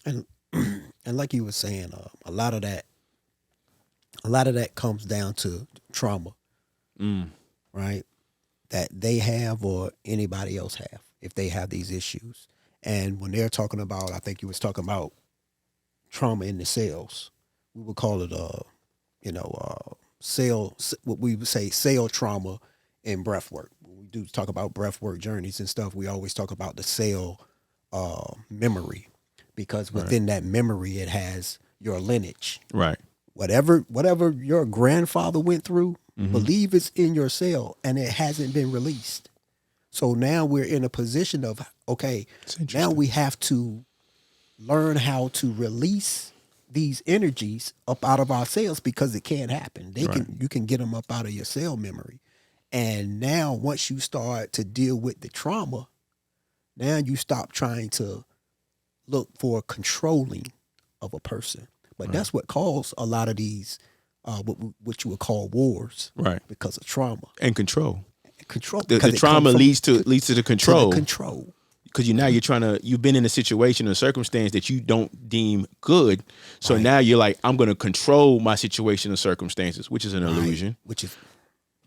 And and like you were saying, a lot of that comes down to trauma, Mm. right? That they have or anybody else have if they have these issues. And when they're talking about, I think you was talking about trauma in the cells. We would call it cell, what we would say cell trauma in breath work. When we do talk about breath work journeys and stuff, we always talk about the cell memory, because Right. within that memory it has your lineage. Right. Whatever your grandfather went through, Mm-hmm. believe it's in your cell and it hasn't been released. So now we're in a position of, okay, It's now interesting. we have to learn how to release these energies up out of our cells, because it can't happen. Right. You can get them up out of your cell memory. And now once you start to deal with the trauma, now you stop trying to look for controlling of a person. But Right. that's what caused a lot of these what you would call wars, Right. because of trauma. And control. Control, The because it comes trauma from leads to the to the control. control. Because you've been in a situation or circumstance that you don't deem good. So Right. now you're like, I'm going to control my situation or circumstances, which is an Right. illusion. Which is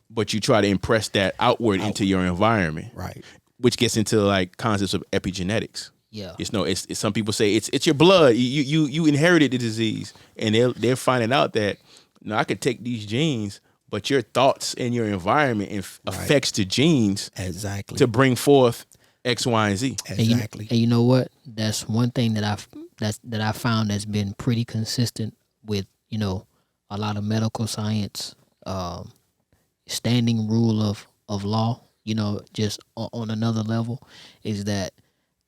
But you try to impress that outward into your environment, right. which gets into like concepts of epigenetics. Yeah. It's some people say it's your blood. You inherited the disease, and they're finding out that I could take these genes, but your thoughts and your environment affects the genes Exactly. to bring forth X, Y, and Z. Exactly. And you know what? That's one thing that I found that's been pretty consistent with a lot of medical science, standing rule of law. Just on another level, is that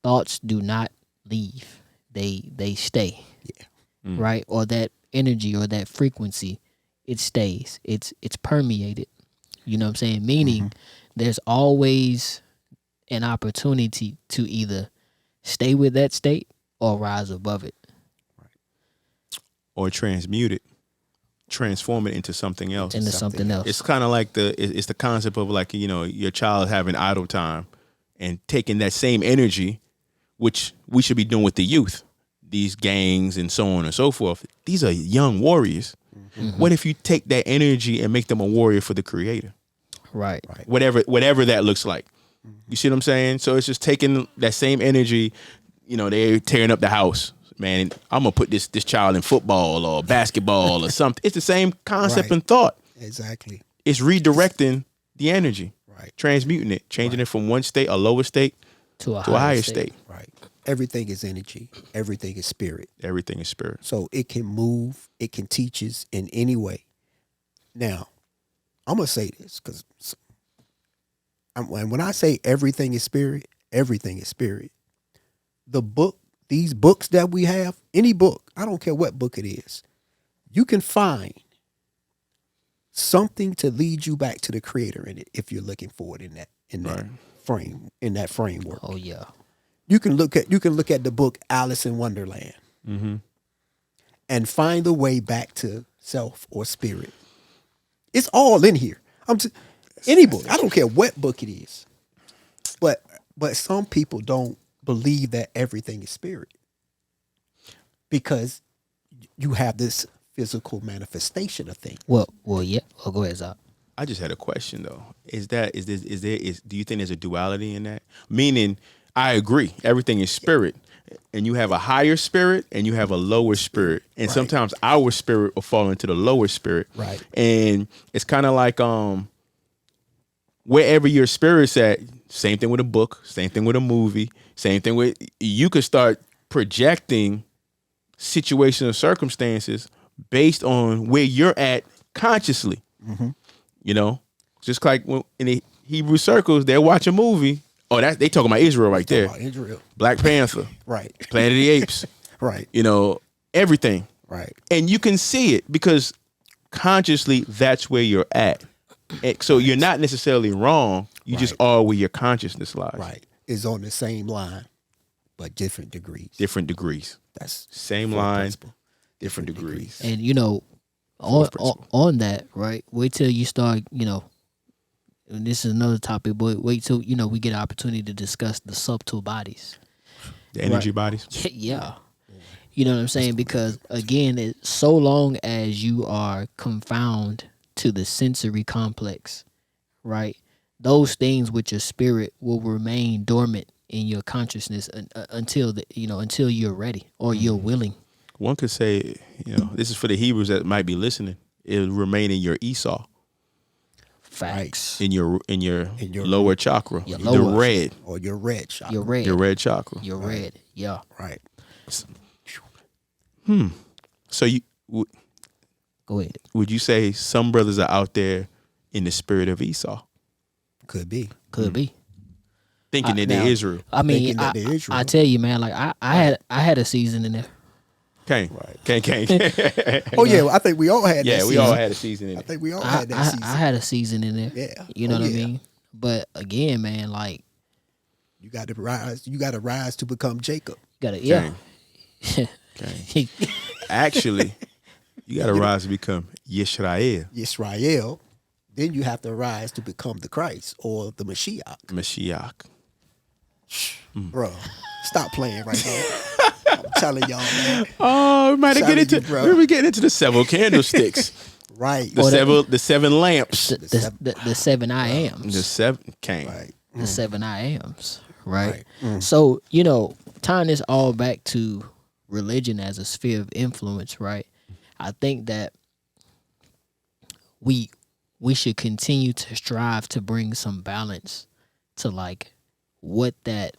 thoughts do not leave; they stay. Yeah. Right, or that energy or that frequency, it stays. It's permeated. You know what I'm saying? Meaning, there's always an opportunity to either stay with that state or rise above it. Or transmute it, transform it into something else. Into something else. It's kind of like it's the concept of like your child having idle time and taking that same energy, which we should be doing with the youth, these gangs and so on and so forth. These are young warriors. What if you take that energy and make them a warrior for the Creator? Right. Whatever that looks like. You see what I'm saying? So it's just taking that same energy. They're tearing up the house. Man, I'm gonna put this child in football or basketball or something. It's the same concept Right. and thought. Exactly. It's redirecting the energy, Right. transmuting it, changing it from one state, a lower state, To a to a higher state. Right. Everything is energy. Everything is spirit. Everything is spirit. So it can move. It can teach us in any way. Now, I'm gonna say this because when I say everything is spirit, everything is spirit. These books that we have, any book, I don't care what book it is, you can find something to lead you back to the Creator in it if you're looking for it in that Right. framework. Oh yeah. You can look at the book Alice in Wonderland and find the way back to self or spirit. It's all in here. Any book. I don't care what book it is. But some people don't believe that everything is spirit, because you have this physical manifestation of things. Well, yeah. Oh, go ahead, Zach. I just had a question though. Do you think there's a duality in that? Meaning, I agree, everything is spirit, and you have a higher spirit and you have a lower spirit, and Right. sometimes our spirit will fall into the lower spirit, Right. And it's kind of like wherever your spirit's at. Same thing with a book, same thing with a movie, same thing with you could start projecting situations or circumstances based on where you're at consciously. Just like when in the Hebrew circles, they're watching a movie. Oh, they talking about Israel right there. Talking about Israel. Black Panther, Right. Planet of the Apes, Right. Everything. Right. And you can see it because consciously that's where you're at. And so you're not necessarily wrong. You just Right. are where your consciousness lies. Right. Is on the same line, but different degrees. Different degrees. That's Same full line, principle. different degrees. And principle. on that, right? Wait till you start, and this is another topic, but wait till we get an opportunity to discuss the subtle bodies. The energy bodies. Yeah. You know what I'm saying? Because again, so long as you are confound to the sensory complex, right? Those things with your spirit will remain dormant in your consciousness until until you're ready or you're willing. One could say, this is for the Hebrews that might be listening. It'll remain in your Esau, Facts. in your your lower chakra, Your the lower. red, Or your red chakra. You're red. your red chakra. You're red. Yeah. Right. So Go ahead. would you say some brothers are out there in the spirit of Esau, Could be. Could be. thinking that now- they're Israel? I mean, Thinking that they're Israel. I tell you, man, like I had a season in there. Can't. Oh yeah, I think we all had. Yeah, that we season. all had a season in I it. think we all had that season. I had a season in there. Yeah. You know Oh, what I yeah. mean? But again, man, like You got to rise. You got to rise to become Jacob. you gotta yeah. Okay. Actually, you got to rise to become Yisrael, Yisrael. Then you have to rise to become the Christ or the Mashiach. Mashiach. Bro, stop playing right there. I'm telling y'all, man. Oh, we might have Telling you, bro. we getting into the seven candlesticks, Right. the seven lamps, The seven I ams. the seven came. Right. The seven I ams. Right. Right. So, tying this all back to religion as a sphere of influence, right? I think that we should continue to strive to bring some balance to like what that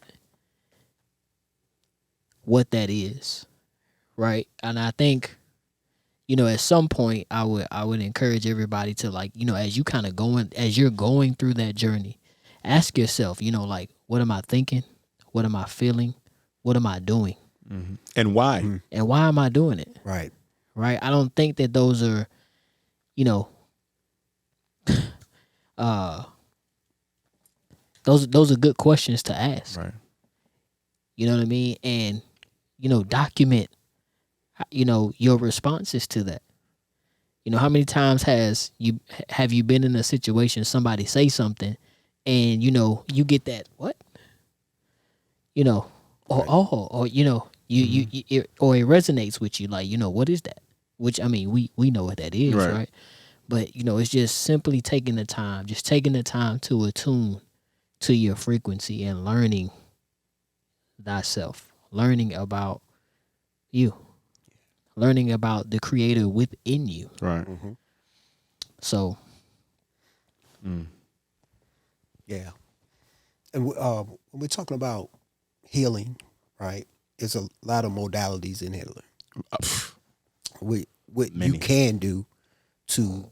is, right? And I think at some point I would encourage everybody to like, as you're going through that journey, ask yourself, like, what am I thinking? What am I feeling? What am I doing? And why? And why am I doing it? Right. Right? I don't think that those are, those are good questions to ask. Right. You know what I mean? And, document, your responses to that. How many times have you been in a situation, somebody say something and, you get that, what? Or it resonates with you. Like, what is that? Which, I mean, we know what that is, Right. right? But, it's just simply taking the time to attune to your frequency and learning thyself, learning about you, learning about the creator within you. Right. So, Yeah. And when we're talking about healing, right? There's a lot of modalities in healing. What Many. you can do to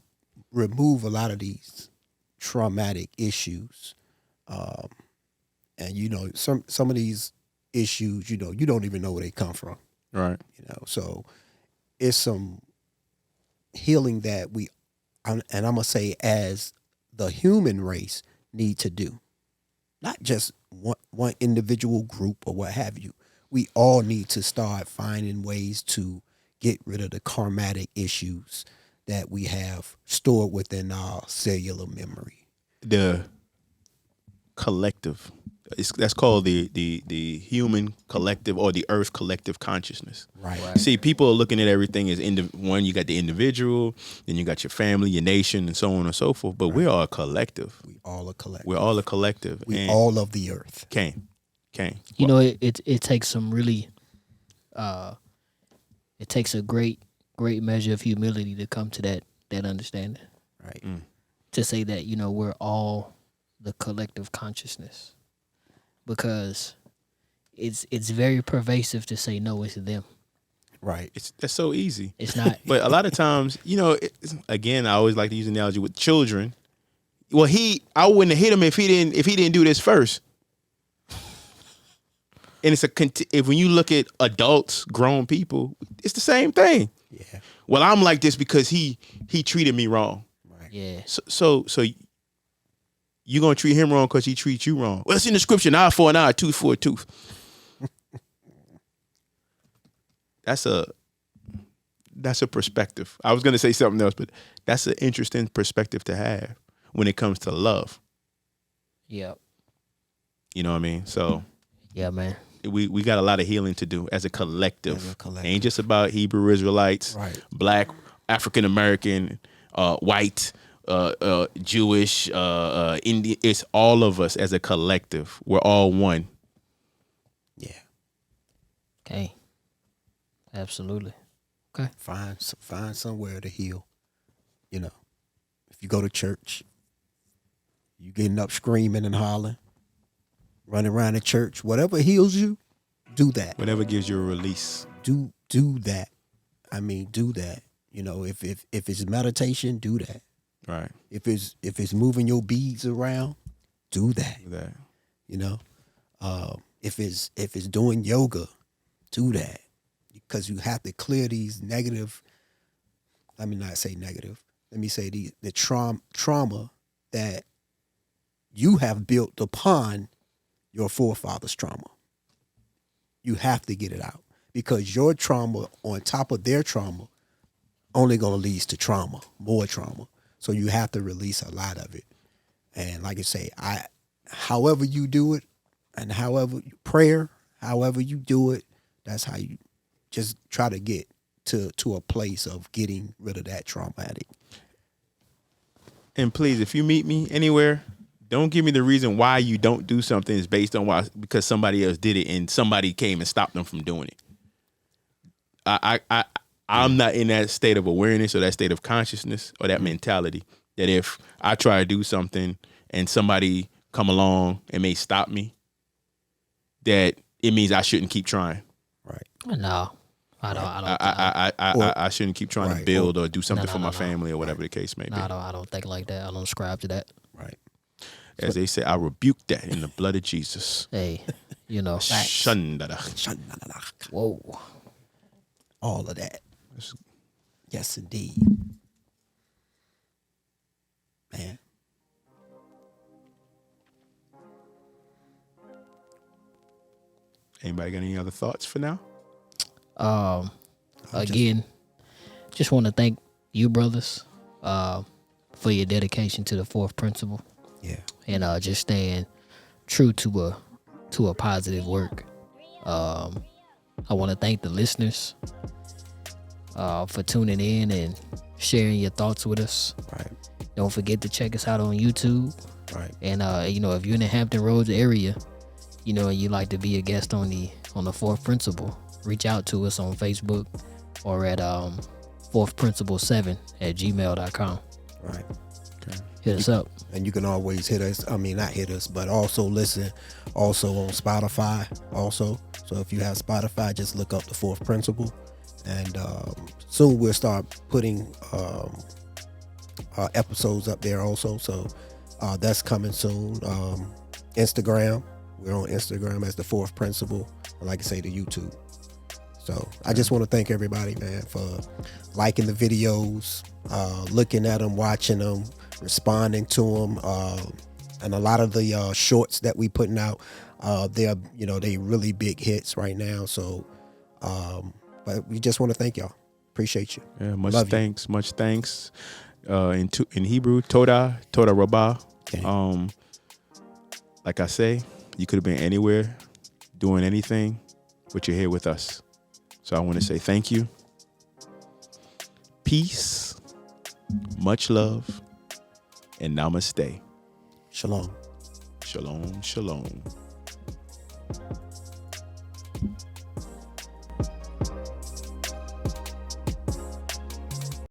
remove a lot of these traumatic issues, and some of these issues, you don't even know where they come from. Right. So it's some healing that and I'm gonna say as the human race need to do, not just one individual group or what have you. We all need to start finding ways to get rid of the karmatic issues that we have stored within our cellular memory. The collective. That's called the human collective or the earth collective consciousness. Right. See, people are looking at everything as one. You got the individual, then you got your family, your nation, and so on and so forth. But we're all a collective. We all a collective. We're all a collective. We and all of the earth. Kane. it takes some really, it takes a great measure of humility to come to that understanding. Right. To say that, we're all the collective consciousness. Because it's very pervasive to say, no, it's them. Right. That's so easy. It's not. But a lot of times, again, I always like to use the analogy with children. Well, I wouldn't have hit him if he didn't do this first. And if when you look at adults, grown people, it's the same thing. Yeah. Well, I'm like this because he treated me wrong. Right. Yeah. So you're gonna treat him wrong because he treats you wrong. Well, it's in the scripture: an eye for an eye, tooth for a tooth. That's a perspective. I was gonna say something else, but that's an interesting perspective to have when it comes to love. Yeah. You know what I mean? So Yeah, man. we got a lot of healing to do as a collective. As a collective. Ain't just about Hebrew Israelites, Right. Black, African American, white, Jewish, Indian. It's all of us as a collective. We're all one. Yeah. Okay. Absolutely. Okay. Find somewhere to heal. You know, if you go to church, you getting up screaming and hollering, running around the church, whatever heals you, do that. Whatever gives you a release. Do that. I mean, do that. You know, if it's meditation, do that. Right. If it's moving your beads around, do that. Do that. You know, if it's doing yoga, do that, because you have to clear these negative. Let me not say negative. Let me say the trauma that you have built upon your forefathers' trauma. You have to get it out, because your trauma on top of their trauma only going to lead to trauma, more trauma. So you have to release a lot of it. And like I say, however you do it, and however you do it, that's how you just try to get to a place of getting rid of that traumatic. And please, if you meet me anywhere, don't give me the reason why you don't do something is based on because somebody else did it and somebody came and stopped them from doing it. I'm not in that state of awareness or that state of consciousness or that mentality that if I try to do something and somebody come along and may stop me, that it means I shouldn't keep trying. Right. No, I don't. I shouldn't keep trying to build or do something for my family or whatever the case may be. No, I don't think like that. I don't ascribe to that. Right. As they say, I rebuke that in the blood of Jesus. Hey, you know. Shandada. Whoa. All of that. Yes, indeed. Man. Anybody got any other thoughts for now? Again, just want to thank you, brothers, for your dedication to the fourth principle. Yeah. And just staying true to a positive work. I want to thank the listeners for tuning in and sharing your thoughts with us. Right. Don't forget to check us out on YouTube. Right. And if you're in the Hampton Roads area, and you'd like to be a guest on the fourth principle, reach out to us on Facebook or at fourthprinciple7@gmail.com. Right. Okay. Hit us up. And you can always hit us. I mean, not hit us, but also listen also on Spotify also. So if you have Spotify, just look up the fourth principle. And soon we'll start putting episodes up there also. So that's coming soon. Instagram. We're on Instagram as the fourth principle. Or like I say, the YouTube. So I just want to thank everybody, man, for liking the videos, looking at them, watching them, responding to them, and a lot of the shorts that we putting out, they're they really big hits right now. So, but we just want to thank y'all. Appreciate you. Yeah, much Love thanks. You. Much thanks. In Hebrew, Toda Rabbah. Okay. Like I say, you could have been anywhere, doing anything, but you're here with us. So I want to say thank you. Peace, much love, and namaste. Shalom. Shalom, shalom.